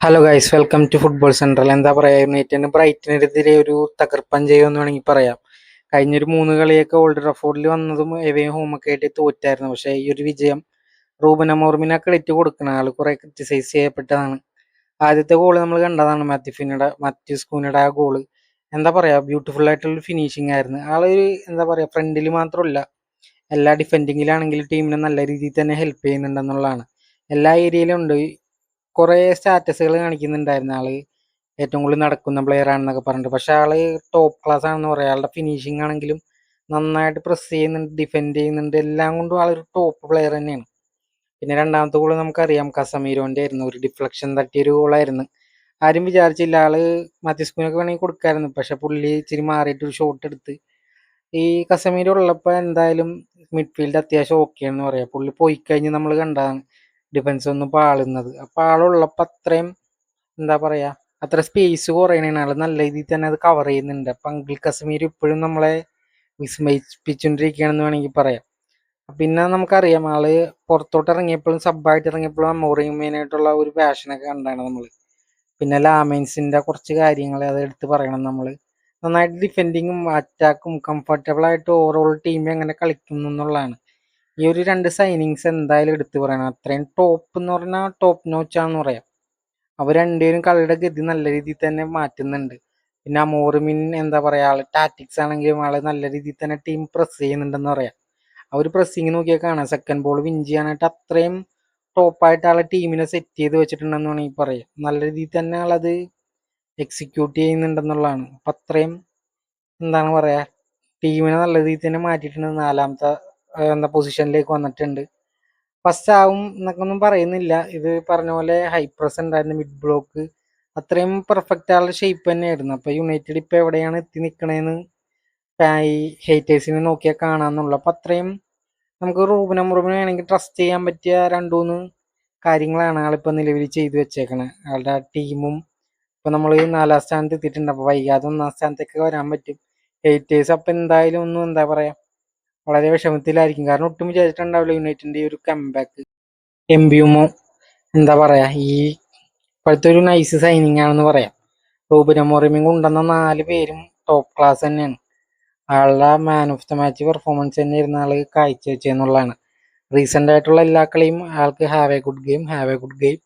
Hello guys, welcome to football central. എന്താ പറയുക, യുണൈറ്റഡിന് ബ്രൈറ്റനെതിരെ ഒരു തകർപ്പൻ ചെയ്യുമെന്ന് വേണമെങ്കിൽ പറയാം. കഴിഞ്ഞൊരു 3 കളിയൊക്കെ ഓൾഡ് ട്രാഫോർഡിൽ വന്നതും എവേയും ഹോമൊക്കെ ആയിട്ട് തോറ്റായിരുന്നു. പക്ഷേ ഈ ഒരു വിജയം റൂബൻ അമോറിമിന് ക്രെഡിറ്റ് കൊടുക്കണം. ആൾ കുറെ ക്രിറ്റിസൈസ് ചെയ്യപ്പെട്ടതാണ്. ആദ്യത്തെ ഗോള് നമ്മൾ കണ്ടതാണ്, മാത്യൂസ് കൂനയുടെ ആ ഗോള്. എന്താ പറയുക, ബ്യൂട്ടിഫുൾ ആയിട്ടുള്ള ഫിനിഷിംഗ് ആയിരുന്നു. ആളൊരു എന്താ പറയുക, ഫ്രണ്ടിൽ മാത്രമല്ല എല്ലാ ഡിഫെൻഡിങ്ങിലാണെങ്കിലും ടീമിനെ നല്ല രീതിയിൽ തന്നെ ഹെൽപ്പ് ചെയ്യുന്നുണ്ടെന്നുള്ളതാണ്. എല്ലാ ഏരിയയിലും ഉണ്ട്. കുറെ സ്റ്റാറ്റസുകൾ കാണിക്കുന്നുണ്ടായിരുന്നു ആള് ഏറ്റവും കൂടുതൽ നടക്കുന്ന പ്ലെയർ ആണെന്നൊക്കെ പറഞ്ഞിട്ട്. പക്ഷെ ആള് ടോപ്പ് ക്ലാസ് ആണെന്ന് പറയാം. ആളുടെ ഫിനിഷിംഗ് ആണെങ്കിലും നന്നായിട്ട് പ്രസ് ചെയ്യുന്നുണ്ട്, ഡിഫെൻഡ് ചെയ്യുന്നുണ്ട്, എല്ലാം കൊണ്ടും ആളൊരു ടോപ്പ് പ്ലെയർ തന്നെയാണ്. പിന്നെ രണ്ടാമത്തെ ഗോള് നമുക്കറിയാം, കസമീരോന്റെ ആയിരുന്നു. ഒരു ഡിഫ്ലക്ഷൻ തട്ടിയൊരു ഗോളായിരുന്നു. ആരും വിചാരിച്ചില്ല ആള് മാത്യൂസ് കുഞ്ഞൊക്കെ വേണമെങ്കിൽ കൊടുക്കായിരുന്നു. പക്ഷെ പുള്ളി ഇച്ചിരി മാറിയിട്ട് ഒരു ഷോട്ട് എടുത്ത് ഈ കസമീരോ ഉള്ളപ്പോൾ എന്തായാലും മിഡ്ഫീൽഡ് അത്യാവശ്യം ഓക്കെ എന്ന് പറയാം. പുള്ളി പോയി കഴിഞ്ഞ് നമ്മൾ കണ്ടതാണ് ഡിഫൻസ് ഒന്ന് പാളുന്നത്. അപ്പോൾ ആളുള്ളപ്പോൾ അത്രയും എന്താ പറയാ, അത്ര സ്പേസ് കുറയണേണ്. ആള് നല്ല രീതിയിൽ തന്നെ അത് കവർ ചെയ്യുന്നുണ്ട്. അപ്പം അങ്കിൾ കശ്മീർ ഇപ്പോഴും നമ്മളെ വിസ്മയിപ്പിച്ചുകൊണ്ടിരിക്കുകയാണെന്ന് വേണമെങ്കിൽ പറയാം. പിന്നെ നമുക്കറിയാം ആള് പുറത്തോട്ട് ഇറങ്ങിയപ്പോഴും സബ്ബായിട്ട് ഇറങ്ങിയപ്പോഴും അമോറിയും മെയിനായിട്ടുള്ള ഒരു പാഷനൊക്കെ കണ്ടാണ് നമ്മൾ. പിന്നെ ലാമൈൻസിന്റെ കുറച്ച് കാര്യങ്ങൾ അത് എടുത്ത് പറയണം നമ്മൾ. നന്നായിട്ട് ഡിഫെൻഡിങ്ങും അറ്റാക്കും കംഫർട്ടബിൾ ആയിട്ട് ഓവറോൾ ടീം എങ്ങനെ കളിക്കുന്നു എന്നുള്ളതാണ്. ഈ ഒരു രണ്ട് സൈനിങ്സ് എന്തായാലും എടുത്തു പറയണം. അത്രയും ടോപ്പ് എന്ന് പറഞ്ഞാൽ ടോപ്പ് നോച്ചാന്ന് പറയാം. അവർ രണ്ടുപേരും കളിയുടെ ഗതി നല്ല രീതിയിൽ തന്നെ മാറ്റുന്നുണ്ട്. പിന്നെ അമോറിമിൻ എന്താ പറയാ, ആള് ടാറ്റിക്സ് ആണെങ്കിലും ആള് നല്ല രീതിയിൽ തന്നെ ടീം പ്രസ് ചെയ്യുന്നുണ്ടെന്ന് പറയാം. ആ ഒരു പ്രസ്സിങ് നോക്കിയാൽ കാണാം, സെക്കൻഡ് ബോൾ വിൻ ചെയ്യാനായിട്ട് അത്രയും ടോപ്പായിട്ട് ആളെ ടീമിനെ സെറ്റ് ചെയ്ത് വെച്ചിട്ടുണ്ടെന്ന് വേണമെങ്കിൽ പറയാം. നല്ല രീതിയിൽ തന്നെ ആളത് എക്സിക്യൂട്ട് ചെയ്യുന്നുണ്ടെന്നുള്ളതാണ്. അപ്പം അത്രയും എന്താണ് പറയാ, ടീമിനെ നല്ല രീതിയിൽ തന്നെ മാറ്റിയിട്ടുണ്ട്. നാലാമത്തെ എന്താ പൊസിഷനിലേക്ക് വന്നിട്ടുണ്ട്. ഫസ്റ്റ് ആവും എന്നൊക്കെ ഒന്നും പറയുന്നില്ല. ഇത് പറഞ്ഞ പോലെ ഹൈ പ്രസ് ഉണ്ടായിരുന്നു, മിഡ് ബ്ലോക്ക് അത്രയും പെർഫെക്റ്റ് ആളുടെ ഷേപ്പ് തന്നെയായിരുന്നു. അപ്പൊ യുണൈറ്റഡ് ഇപ്പൊ എവിടെയാണ് എത്തി നിൽക്കണേന്ന് ഈ ഹേറ്റേഴ്സിനെ നോക്കിയാൽ കാണാന്നുള്ളു. അപ്പൊ അത്രയും നമുക്ക് റൂബൻ അമോറിമിനെ വേണമെങ്കിൽ ട്രസ്റ്റ് ചെയ്യാൻ പറ്റിയ രണ്ടു മൂന്ന് കാര്യങ്ങളാണ് ആളിപ്പോ നിലവിൽ ചെയ്തു വെച്ചേക്കണത്. ആളുടെ ടീമും ഇപ്പൊ നമ്മൾ 4ാം സ്ഥാനത്ത് എത്തിയിട്ടുണ്ട്. അപ്പൊ വൈകാതെ 1ാം സ്ഥാനത്തേക്ക് വരാൻ പറ്റും. ഹേറ്റേഴ്സ് അപ്പൊ എന്തായാലും ഒന്നും എന്താ പറയാ, വളരെ വിഷമത്തിലായിരിക്കും. കാരണം ഒട്ടും വിചാരിച്ചിട്ടുണ്ടാവില്ല യുണൈറ്റഡിന്റെ ഈ ഒരു കംബാക്ക്. എംബ്യൂമോ എന്താ പറയാ, ഈ ഇപ്പോഴത്തെ ഒരു നൈസ് സൈനിങ് ആണെന്ന് പറയാം. റൂബൻ അമോറിമിൻ കൊണ്ടുവന്ന 4 പേരും ടോപ്പ് ക്ലാസ് തന്നെയാണ്. ആളുടെ man of the match performance തന്നെ ഇരുന്ന ആള് കാഴ്ചവെച്ചെന്നുള്ളതാണ്. റീസെന്റ് ആയിട്ടുള്ള എല്ലാ കളിയും ആൾക്ക് have A good game, have A good game.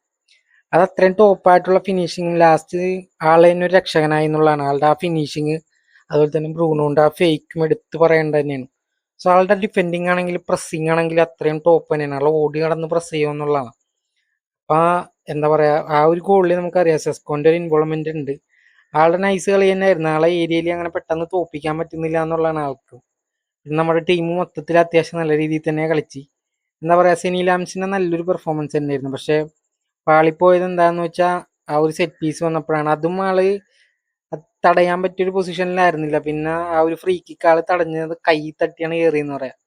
അത് അത്രയും ടോപ്പായിട്ടുള്ള ഫിനിഷിങ്, ലാസ്റ്റ് ആളെ തന്നെ ഒരു രക്ഷകനായി എന്നുള്ളതാണ്. ആളുടെ ആ ഫിനിഷിങ്, അതുപോലെ തന്നെ ബ്രൂണോന്റെ ആ ഫേക്കും എടുത്ത് പറയേണ്ടത് തന്നെയാണ്. സോ ആളുടെ ഡിഫെൻഡിങ് ആണെങ്കിൽ പ്രസ്സിങ് ആണെങ്കിൽ അത്രയും ടോപ്പ് തന്നെയാണ്. ആൾ ഓടി കടന്ന് പ്രസ് ചെയ്യുമെന്നുള്ളതാണ്. അപ്പൊ എന്താ പറയാ, ആ ഒരു ഗോളിൽ നമുക്കറിയാം സെസ്കോന്റെ ഒരു ഇൻവോൾവ്മെന്റ് ഉണ്ട്. ആളുടെ നൈസ് കളി തന്നെയായിരുന്നു. ആളെ ഏരിയയിൽ അങ്ങനെ പെട്ടെന്ന് തോപ്പിക്കാൻ പറ്റുന്നില്ല എന്നുള്ളതാണ് ആൾക്ക്. നമ്മുടെ ടീം മൊത്തത്തിൽ അത്യാവശ്യം നല്ല രീതിയിൽ തന്നെ കളിച്ച്. എന്താ പറയാ, സെനി ലാംസിന്റെ നല്ലൊരു പെർഫോമൻസ് തന്നെയായിരുന്നു. പക്ഷെ പാളിപ്പോയത് എന്താന്ന് വെച്ചാൽ ആ ഒരു സെറ്റ് പീസ് വന്നപ്പോഴാണ്. അതും ആള് തടയാൻ പറ്റിയൊരു പൊസിഷനിലായിരുന്നില്ല. പിന്നെ ആ ഒരു ഫ്രീ കിക്ക് ആള് തടഞ്ഞത് കൈ തട്ടിയാണ് കയറിയെന്ന് പറയാം.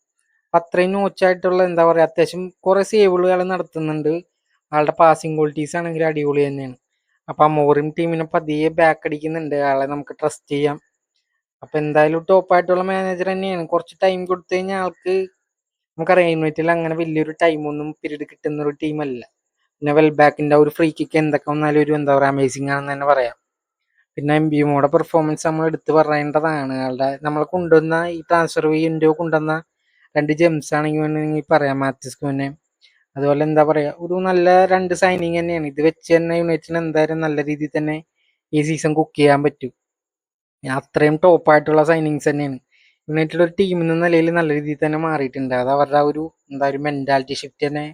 അപ്പൊ അത്രയും നോച്ചായിട്ടുള്ള എന്താ പറയാ, അത്യാവശ്യം കുറെ സേവുകൾ നടത്തുന്നുണ്ട്. ആളുടെ പാസിംഗ് ക്വാളിറ്റീസ് ആണെങ്കിൽ അടിപൊളി തന്നെയാണ്. അപ്പൊ ആ മോറിം ടീമിനെ പതിയെ ബാക്ക് അടിക്കുന്നുണ്ട്. ആളെ നമുക്ക് ട്രസ്റ്റ് ചെയ്യാം. അപ്പൊ എന്തായാലും ടോപ്പായിട്ടുള്ള മാനേജർ തന്നെയാണ്. കുറച്ച് ടൈം കൊടുത്തു കഴിഞ്ഞാൽ ആൾക്ക്, നമുക്കറിയാം യുണൈറ്റഡിൽ അങ്ങനെ വലിയൊരു ടൈമൊന്നും പീരീഡ് കിട്ടുന്ന ഒരു ടീമല്ല. പിന്നെ വെൽബാക്കിന്റെ ഒരു ഫ്രീ കിക്ക് എന്തൊക്കെ വന്നാലും ഒരു എന്താ പറയുക, അമേസിംഗ് ആണെന്ന് തന്നെ പറയാം. പിന്നെ എംബിയുമോടെ പെർഫോമൻസ് നമ്മൾ എടുത്തു പറയേണ്ടതാണ്. ആളുടെ നമ്മൾ കൊണ്ടുവന്ന ഈ ട്രാൻസ്ഫർ വിൻഡോ കൊണ്ടുവന്ന 2 ജെംസ് ആണെങ്കിൽ വേണമെങ്കിൽ പറയാം, മാത്യൂസ് കുഞ്ഞെ. അതുപോലെ എന്താ പറയാ, ഒരു നല്ല 2 സൈനിങ് തന്നെയാണ്. ഇത് വെച്ച് തന്നെ യുണൈറ്റഡിന് എന്തായാലും നല്ല രീതിയിൽ തന്നെ ഈ സീസൺ കുക്ക് ചെയ്യാൻ പറ്റും. അത്രയും ടോപ്പായിട്ടുള്ള സൈനിങ്സ് തന്നെയാണ്. യുണൈറ്റഡ് ഒരു ടീം എന്ന നിലയിൽ നല്ല രീതിയിൽ തന്നെ മാറിയിട്ടുണ്ട്. അത് അവരുടെ ഒരു എന്താ ഒരു മെന്റാലിറ്റി ഷിഫ്റ്റ് തന്നെ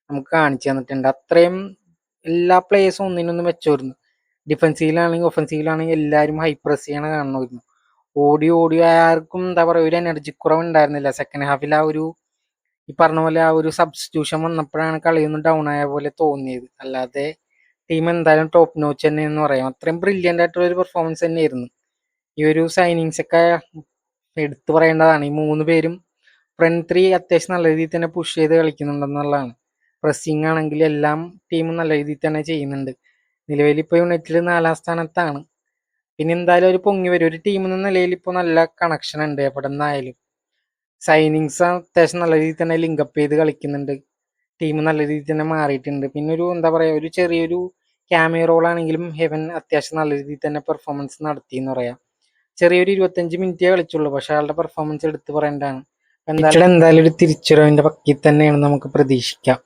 നമുക്ക് കാണിച്ചു തന്നിട്ടുണ്ട്. അത്രയും എല്ലാ പ്ലേയേഴ്സും ഒന്നിനൊന്നും വെച്ചോരുന്നു. ഡിഫൻസീവിലാണെങ്കിൽ ഒഫൻസീവിലാണെങ്കിൽ എല്ലാവരും ഹൈ പ്രസ് ചെയ്യണ കാണണമായിരുന്നു. ഓടി ഓടി ആർക്കും എന്താ പറയുക, ഒരു എനർജി കുറവ് ഉണ്ടായിരുന്നില്ല. സെക്കൻഡ് ഹാഫിൽ ആ ഒരു ഈ പറഞ്ഞ പോലെ ആ ഒരു സബ്സ്റ്റിറ്റ്യൂഷൻ വന്നപ്പോഴാണ് കളിയൊന്ന് ഡൗൺ ആയ പോലെ തോന്നിയത്. അല്ലാതെ ടീം എന്തായാലും ടോപ്പ് നോച്ച് തന്നെ എന്ന് പറയാം. അത്രയും ബ്രില്യൻ്റ് ആയിട്ടുള്ള ഒരു പെർഫോമൻസ് തന്നെയായിരുന്നു. ഈ ഒരു സൈനിങ്സ് ഒക്കെ എടുത്തു പറയേണ്ടതാണ്. ഈ 3 പേരും ഫ്രണ്ട് ത്രീ അത്യാവശ്യം നല്ല രീതിയിൽ തന്നെ പുഷ് ചെയ്ത് കളിക്കുന്നുണ്ടെന്നുള്ളതാണ്. പ്രസ്സിങ് ആണെങ്കിൽ എല്ലാം ടീമും നല്ല രീതിയിൽ തന്നെ ചെയ്യുന്നുണ്ട്. നിലവിൽ ഇപ്പോൾ യുണൈറ്റഡ് 4ാം സ്ഥാനത്താണ്. പിന്നെ എന്തായാലും ഒരു പൊങ്ങി വരും. ഒരു ടീം എന്ന നിലയിൽ ഇപ്പോൾ നല്ല കണക്ഷൻ ഉണ്ട് എവിടെ നിന്നായാലും. സൈനിങ്സ് അത്യാവശ്യം നല്ല രീതിയിൽ തന്നെ ലിങ്കപ്പ് ചെയ്ത് കളിക്കുന്നുണ്ട്. ടീം നല്ല രീതിയിൽ തന്നെ മാറിയിട്ടുണ്ട്. പിന്നെ ഒരു എന്താ പറയുക, ഒരു ചെറിയൊരു ക്യാമിയോ റോൾ ആണെങ്കിലും ഹെവൻ അത്യാവശ്യം നല്ല രീതിയിൽ തന്നെ പെർഫോമൻസ് നടത്തി എന്ന് പറയാം. ചെറിയൊരു 25 മിനിറ്റേ കളിച്ചുള്ളൂ, പക്ഷെ അയാളുടെ പെർഫോമൻസ് എടുത്തു പറയേണ്ടതാണ്. എന്തായാലും ഒരു തിരിച്ചുവരവിന്റെ പക്കി തന്നെയാണ് നമുക്ക് പ്രതീക്ഷിക്കാം.